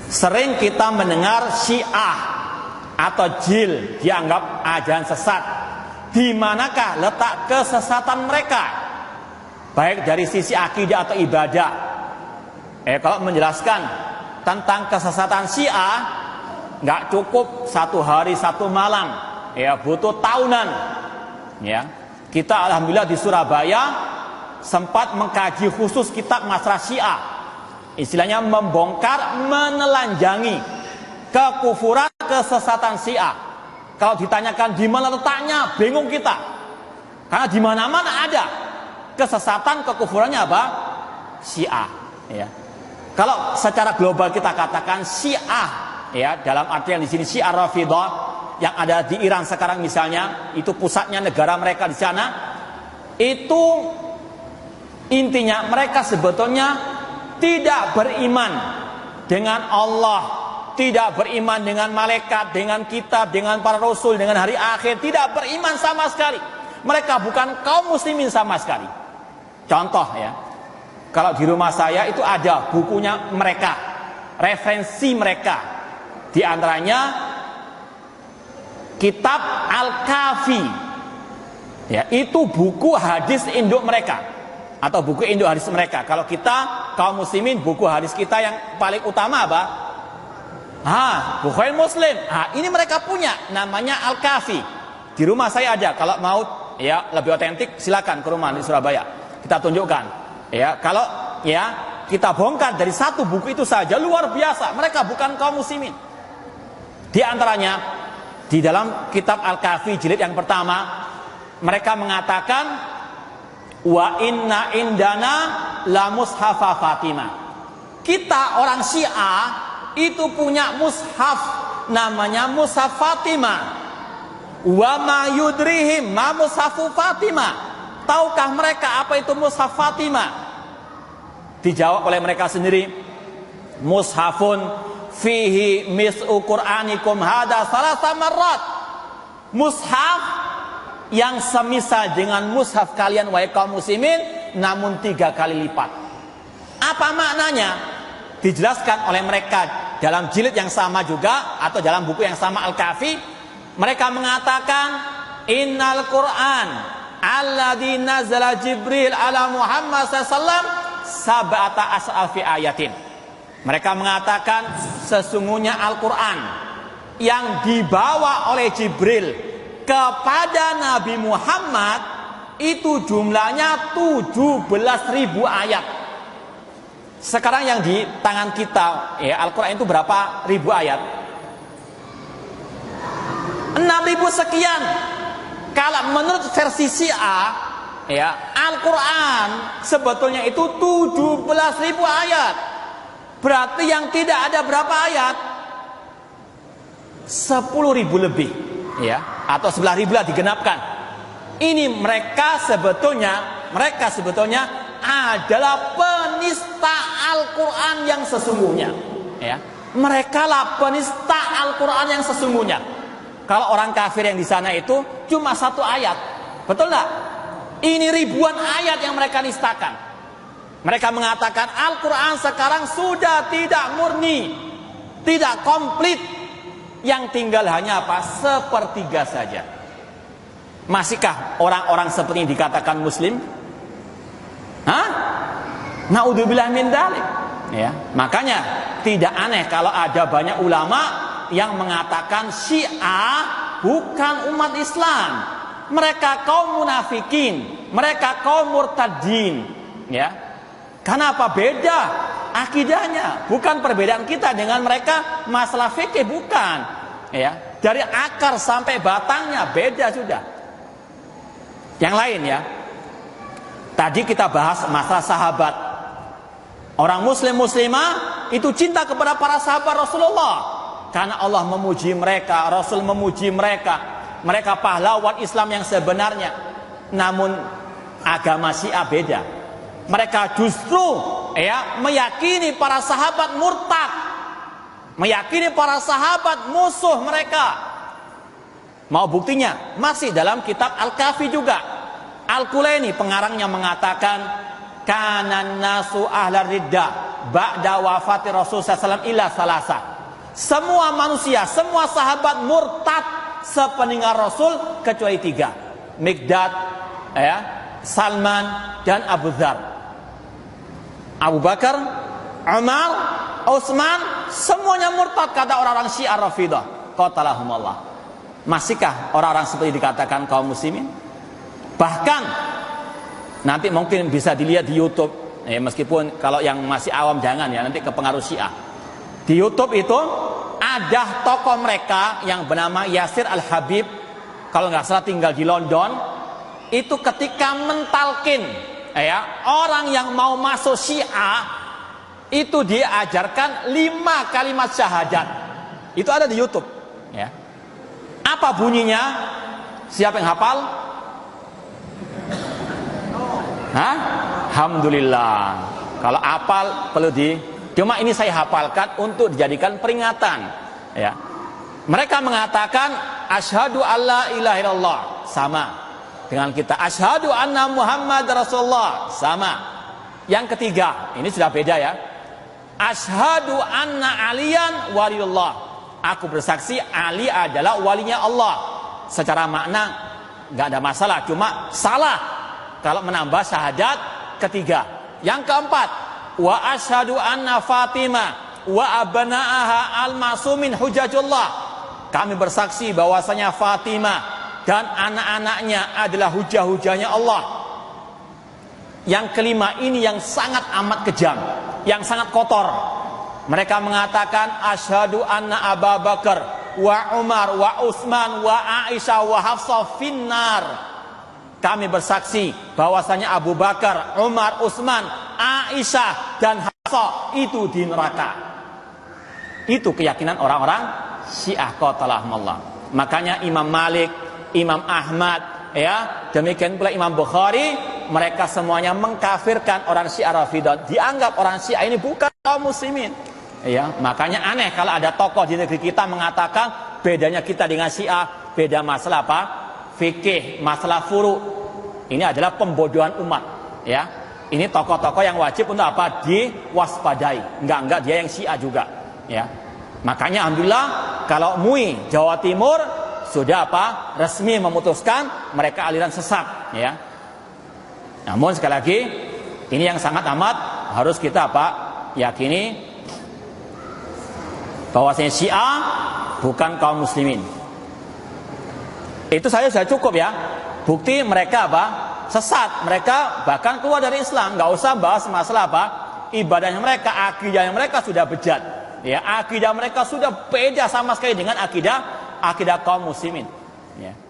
Sering kita mendengar Syiah atau Jil dianggap ajaran sesat. Di manakah letak kesesatan mereka? Baik dari sisi akidah atau ibadah. Kalau menjelaskan tentang kesesatan Syiah, nggak cukup 1 hari 1 malam, butuh tahunan. Kita alhamdulillah di Surabaya sempat mengkaji khusus kitab masalah Syiah. Istilahnya membongkar, menelanjangi kekufuran, kesesatan Syiah. Kalau ditanyakan di mana letaknya, bingung kita. Karena di mana-mana ada kesesatan, kekufurannya apa? Syiah. Kalau secara global kita katakan Syiah, dalam artian di sini Syiah Rafidhah yang ada di Iran sekarang misalnya, itu pusatnya negara mereka di sana. Itu intinya mereka sebetulnya tidak beriman dengan Allah, tidak beriman dengan malaikat, dengan kitab, dengan para rasul, dengan hari akhir, tidak beriman sama sekali. Mereka bukan kaum muslimin sama sekali. Contoh kalau di rumah saya itu ada bukunya mereka, referensi mereka. Di antaranya kitab Al-Kafi. Itu buku hadis induk mereka atau buku induk hadis mereka. Kalau kita kaum muslimin, buku hadis kita yang paling utama apa? Bukhari Muslim. Ini mereka punya, namanya Al-Kafi. Di rumah saya ada. Kalau mau lebih otentik, silakan ke rumah di Surabaya. Kita tunjukkan. Kalau kita bongkar dari satu buku itu saja luar biasa. Mereka bukan kaum muslimin. Di antaranya di dalam kitab Al-Kafi jilid yang pertama, mereka mengatakan wa inna indana la mushafa Fatimah. Kita orang Syiah itu punya mushaf, namanya mushaf Fatimah. Wa ma yudrihim ma mushafu Fatimah. Tahukah mereka apa itu mushaf Fatimah? Dijawab oleh mereka sendiri, mushafun fihi mis'u qur'anikum hada salasa marrat. Mushaf yang semisal dengan mushaf kalian wahai kaum muslimin, namun 3 kali lipat. Apa maknanya? Dijelaskan oleh mereka dalam jilid yang sama juga atau dalam buku yang sama Al-Kafi. Mereka mengatakan innal Qur'an alladzi nazala Jibril ala Muhammad sallallahu sab'ata as'afi ayatin. Mereka mengatakan sesungguhnya Al-Qur'an yang dibawa oleh Jibril kepada Nabi Muhammad itu jumlahnya 17.000 ayat. Sekarang yang di tangan kita Al-Quran itu berapa ribu ayat? 6.000 sekian. Kalau menurut versi Syiah Al-Quran sebetulnya itu 17.000 ayat. Berarti yang tidak ada berapa ayat? 10.000 lebih atau 11.000 lah digenapkan. Ini mereka sebetulnya adalah penista Al-Quran yang sesungguhnya. Mereka lah penista Al-Quran yang sesungguhnya. Kalau orang kafir yang di sana itu cuma 1 ayat, betul nggak? Ini ribuan ayat yang mereka nistakan. Mereka mengatakan Al-Quran sekarang sudah tidak murni, tidak komplit. Yang tinggal hanya apa? 1/3 saja. Masihkah orang-orang seperti ini dikatakan muslim? Naudzubillah min dzalik. Makanya tidak aneh kalau ada banyak ulama yang mengatakan Syiah bukan umat Islam. Mereka kaum munafikin, mereka kaum murtadin. Kenapa beda akidahnya? Bukan perbedaan kita dengan mereka masalah fikih, bukan. Dari akar sampai batangnya beda sudah. Yang lain tadi kita bahas masalah sahabat. Orang muslim muslimah itu cinta kepada para sahabat Rasulullah karena Allah memuji mereka, Rasul memuji mereka. Mereka pahlawan Islam yang sebenarnya. Namun agama Syiah beda. Mereka justru meyakini para sahabat murtad, meyakini para sahabat musuh mereka. Mau buktinya? Masih dalam kitab Al-Kafi juga. Al-Kulaini pengarangnya mengatakan kanan nasu ahlar riddah ba'da wafati Rasul sallallahu alaihi wasallam illa salasa. Semua manusia, semua sahabat murtad sepeninggal Rasul kecuali 3. Mikdad, ya, Salman dan Abu Dzar. Abu Bakar, Umar, Utsman semuanya murtad kata orang-orang Syiah Rafidah. Qatalahumullah. Masihkah orang-orang seperti dikatakan kaum muslimin? Bahkan nanti mungkin bisa dilihat di YouTube. Meskipun kalau yang masih awam jangan ya, nanti kepengaruh Syiah. Di YouTube itu ada tokoh mereka yang bernama Yasir Al-Habib, kalau nggak salah tinggal di London. Itu ketika mentalkin ya, orang yang mau masuk Syiah itu diajarkan 5 kalimat syahadat. Itu ada di YouTube ya. Apa bunyinya? Siapa yang hafal? Hah? Alhamdulillah. Kalau hafal perlu cuma ini saya hafalkan untuk dijadikan peringatan ya. Mereka mengatakan asyhadu alla ilaha illallah, sama dengan kita asyhadu anna Muhammad Rasulullah, sama. Yang ketiga, ini sudah beda ya. Asyhadu anna aliyan waliyullah, aku bersaksi Ali adalah walinya Allah. Secara makna nggak ada masalah, cuma salah kalau menambah syahadat ketiga. Yang keempat, wa asyhadu anna Fatimah wa abna'aha al-masumin hujajullah, kami bersaksi bahwasanya Fatimah dan anak-anaknya adalah hujah-hujahnya Allah. Yang kelima ini yang sangat amat kejam, yang sangat kotor. Mereka mengatakan asyhadu anna Abu Bakar wa Umar wa Utsman wa Aisyah wa Hafsah finnar, kami bersaksi bahwasanya Abu Bakar, Umar, Utsman, Aisyah dan Hafsah itu di neraka. Itu keyakinan orang-orang Syiah qatalahumullah. Makanya Imam Malik, Imam Ahmad, ya, demikian pula Imam Bukhari, mereka semuanya mengkafirkan orang Syiah Rafidah. Dianggap orang Syiah ini bukan kaum muslimin. Ya, makanya aneh kalau ada tokoh di negeri kita mengatakan bedanya kita dengan Syiah, beda masalah apa? Fikih, masalah furu. Ini adalah pembodohan umat, ya. Ini tokoh-tokoh yang wajib untuk apa? Diwaspadai. Enggak dia yang Syiah juga, ya. Makanya alhamdulillah kalau MUI Jawa Timur sudah apa? Resmi memutuskan mereka aliran sesat, ya. Namun sekali lagi ini yang sangat amat harus kita apa? Yakini bahwasanya Syiah bukan kaum muslimin. Itu saya sudah cukup ya. Bukti mereka apa? Sesat. Mereka bahkan keluar dari Islam. Nggak usah bahas masalah apa? Ibadahnya mereka, akidahnya mereka sudah bejat. Ya, akidah mereka sudah beda sama sekali dengan akidah kaum muslimin. Ya.